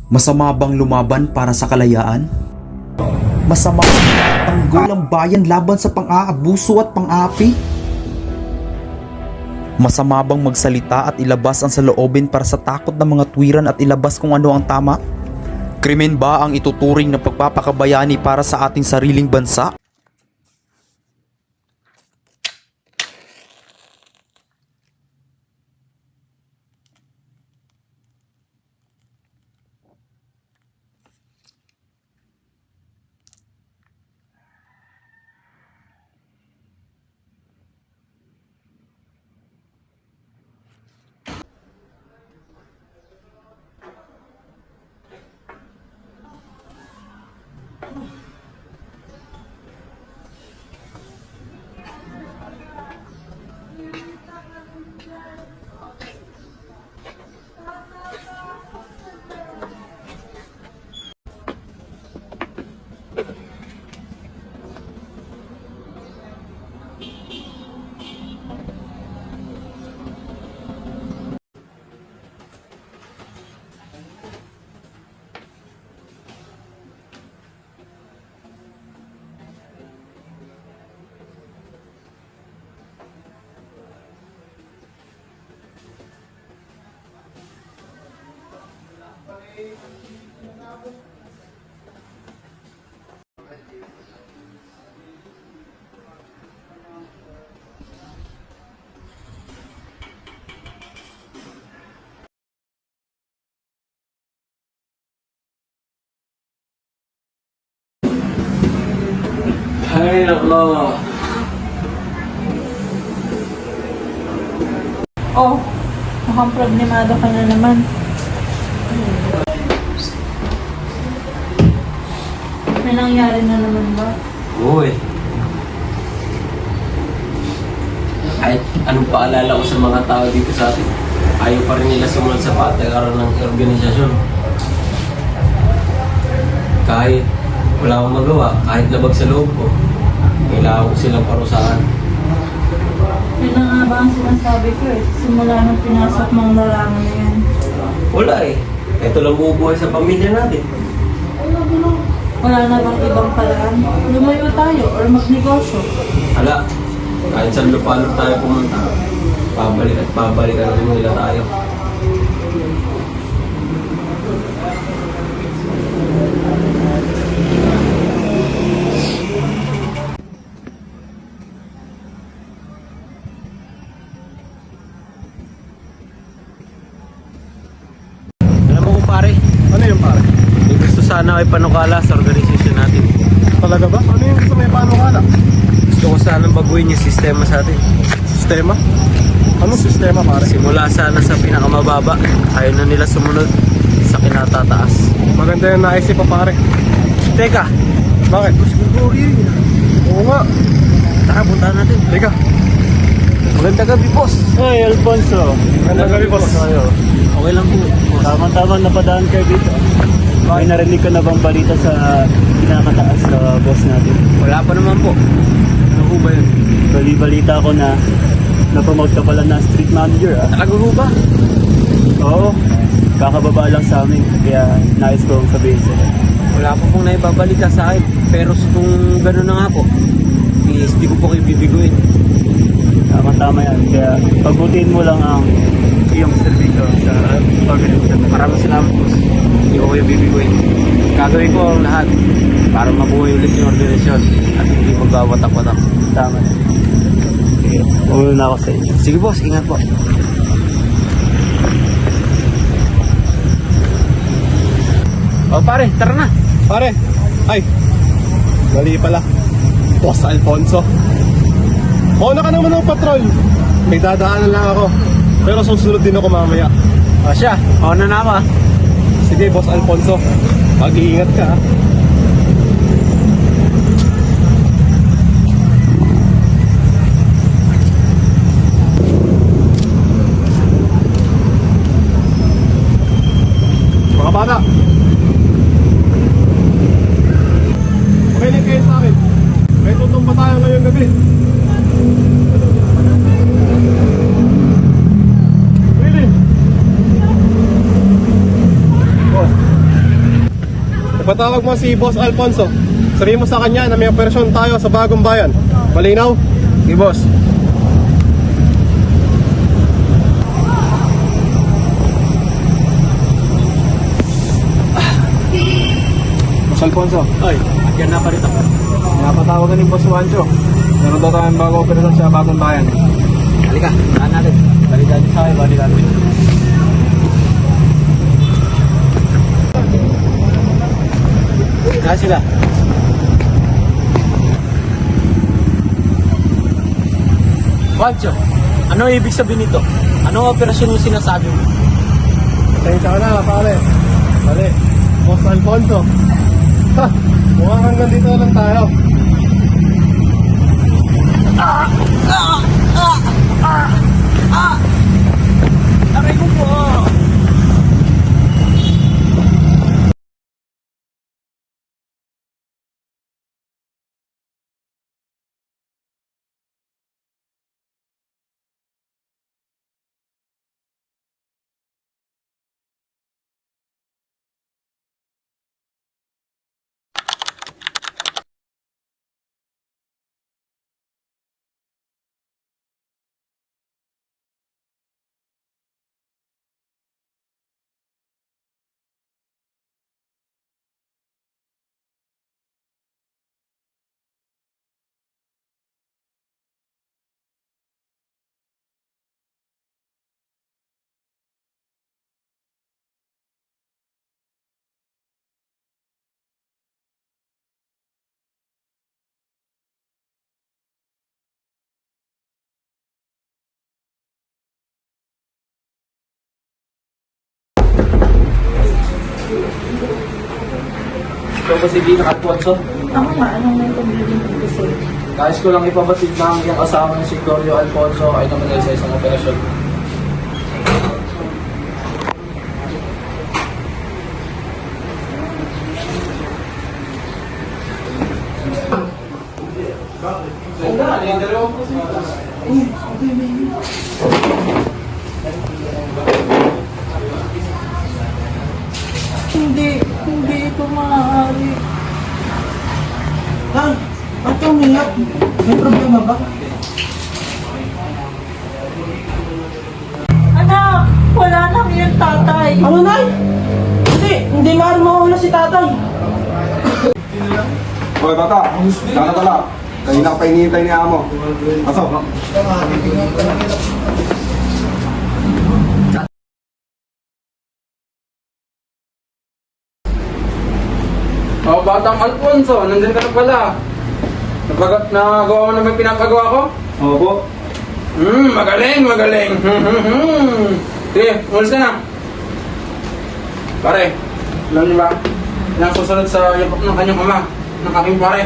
Masama bang lumaban para sa kalayaan? Masama bang tanggol ang bayan laban sa pang-aabuso at pang-aapi? Masama bang magsalita at ilabas ang saloobin para sa takot ng mga tuwiran at ilabas kung ano ang tama? Krimen ba ang ituturing na pagpapakabayani para sa ating sariling bansa? Ay, nako. Oh, mukhang problemado ka na naman. May nangyari na naman ba? Uy. Ay, anong paalala ko sa mga tao dito sa atin? Ayaw pa rin nila sumunod sa patakaran ng organisasyon. Kahit wala akong magawa, kahit labag sa loob ko, kailangan ko silang parusahan. Yun na nga ba ang sinasabi ko eh. Simula nung pinasok mong larangan na yan. Wala eh. Ito lang bubuhay sa pamilya natin. Wala na bang ibang paraan? Lumayo tayo or magnegosyo? Hala, kahit saan lupalop tayo pumunta, babalik at babalik na rin nila tayo. Alam mo pare, Ano yung pare? may gusto sana ay panukala sa organisasyon natin. Talaga ba? Ano yung gusto may paano ka na? Gusto ko sanang baguhin yung sistema sa atin. Sistema? Anong sistema pare? Simula sana sa pinakamababa, ayaw na nila sumunod sa kinatataas. Maganda yung naisip pa pare. Teka, Bakit? Mas Gregorio yun. Oo nga. Tara, puntahan natin. Teka. Magandang gabi, boss. Hey, Alfonso. Magandang gabi, boss. Okay lang po, boss. Tama-tama napadaan kayo dito. May narinig ka na bang balita sa pinakataas sa boss natin? Wala pa naman po. Ano po ba yun? Balita ko na napromote ka pala na street manager, ah. Talaga po ba? Oo. Kakababa lang sa amin, kaya nais ko sabihin sa'yo. Wala po pong naibabalita sa akin. Pero kung gano'n na nga po, is di ko po kayo bibiguin. Tama-tama yan. Kaya pagbutihin mo lang ang iyong servisyo sa organisasyon. Maraming salamat, boss. Hindi ko kayo bibiguin. Gagawin ko ang lahat para mabuhay ulit yung organisasyon at hindi magbawatak-watak. Tama. Sige, ulo na ako sa inyo. Sige, boss. Ingat po. O pare, tara na. Pare. Ay. Mali pala. Boss Alfonso. Mauna ka naman ng patrol. May dadaanan lang ako. Pero susunod din ako mamaya. O siya, mauna na ako ah. Sige, Boss Alfonso. Mag-iingat ka, ha? Mga bata. Makinig kayo sa akin. May tutumba tayo ngayong gabi. Really? Oh. Ipatawag mo si Boss Alfonso. Sabihin mo sa kanya na may operasyon tayo sa Bagong Bayan. Malinaw? Sige boss. Boss Alfonso. Oy, yan na pa rin ako. Napatawagan ni Boss Juancho. Meron daw tayong bagong operasyon sa Bagong Bayan. Halika, saan natin? Balikan sa akin, balikan mo. Saan sila? Juancho, ano ibig sabihin nito? Anong operasyon yung sinasabi mo? Pasensya ka na, pare. Pare, Boss Alfonso. Ha, mukhang hanggang dito lang tayo. Aray ko po! Ikaw ba si Dina Alfonso? Ako nga, anong may pagbiling ko sa'yo? Nais ko lang ipabatid na ang iyong asawa ng si Glorio Alfonso ay namatay sa isang operasyon. Hindi ito maaari. Tay, ba't ka umiyak? May problema ba? Anak, wala nang yung tatay. Ano, Nay? Kasi hindi mahal mawala si tatay. Hoy, bata. Sana pala. Kanina ka pa hinihintay ni Amo. Pasok. Oh, Batang Alfonso, nandun ka na pala. Nagawa mo naman pinapagawa ko? Opo. Magaling, magaling. Sige, umalis ka na. Pare, alam niyo ba? Yan ang susunod sa yapak ng kanyang ama, ng aking pare.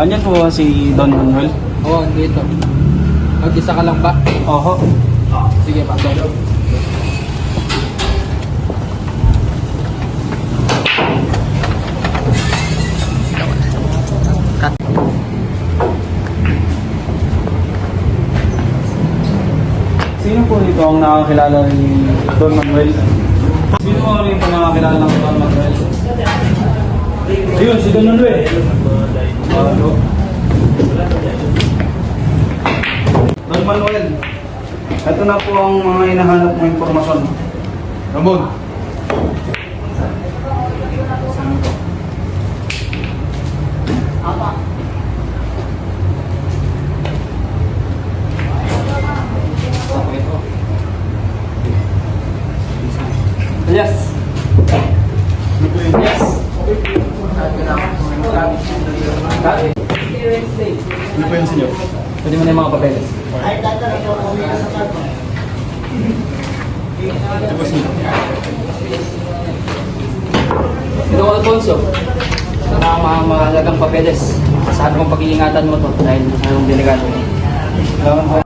Anyan po si Don Manuel. Oo, dito. Mag-isa ka lang ba? Oho. Sige, pa. Sino po dito ang nakakilala ni Don Manuel? Sino po rin po nakakilala ng Don Manuel? Ayun, si Don Manuel. Don Manuel, ito na po ang mga hinahanap mong impormasyon. Ramon. Yes. Yes. Ano po yun sa inyo? Pwede mo na yung mga papeles. Ito po sino? Ito, Alfonso. Ito ang mga mahalagang papeles. Saan mong pag-iingatan mo to dahil mayroong delegado. Salamat po.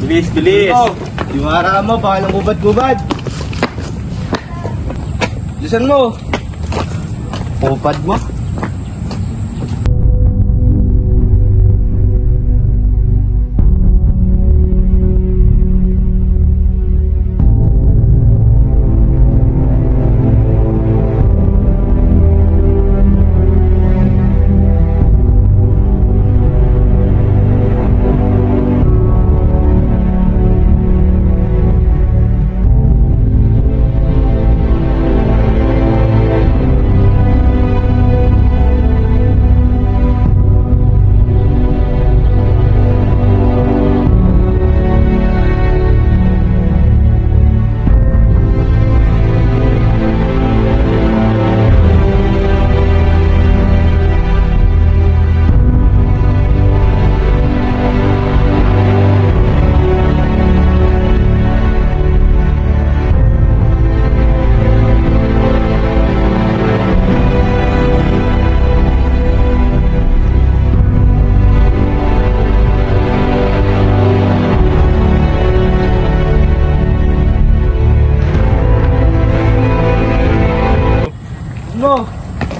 Bilis, bilis! Yung ara mo, baka lang gubad-gubad. Bilisan mo! Pupad mo.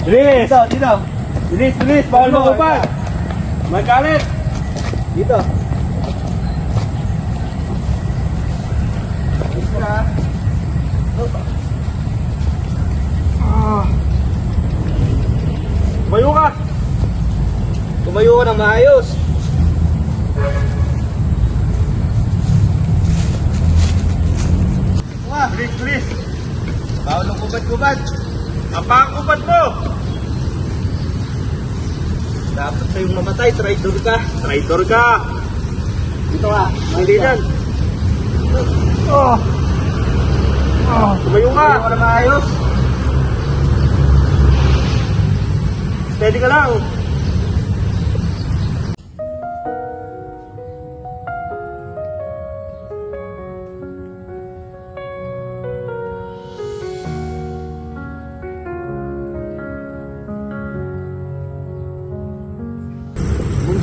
Bilis! Dito! Bilis, bilis! Bawal mo kupad! Magkalit! Dito. Tumayo ka! Tumayo ka ng maayos. Bilis, bilis! Bawal ng gubad-gubad. Apakupad mo! Dapat kayong mamatay, traitor ka. Traitor ka! Dito ka. Hindi yan! Tumayo ka! Tumayo ka ng maayos. Steady ka lang!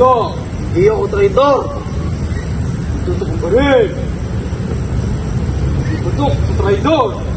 Hindi ako traitor. Tutok ko pa rin. Tutok sa traidor.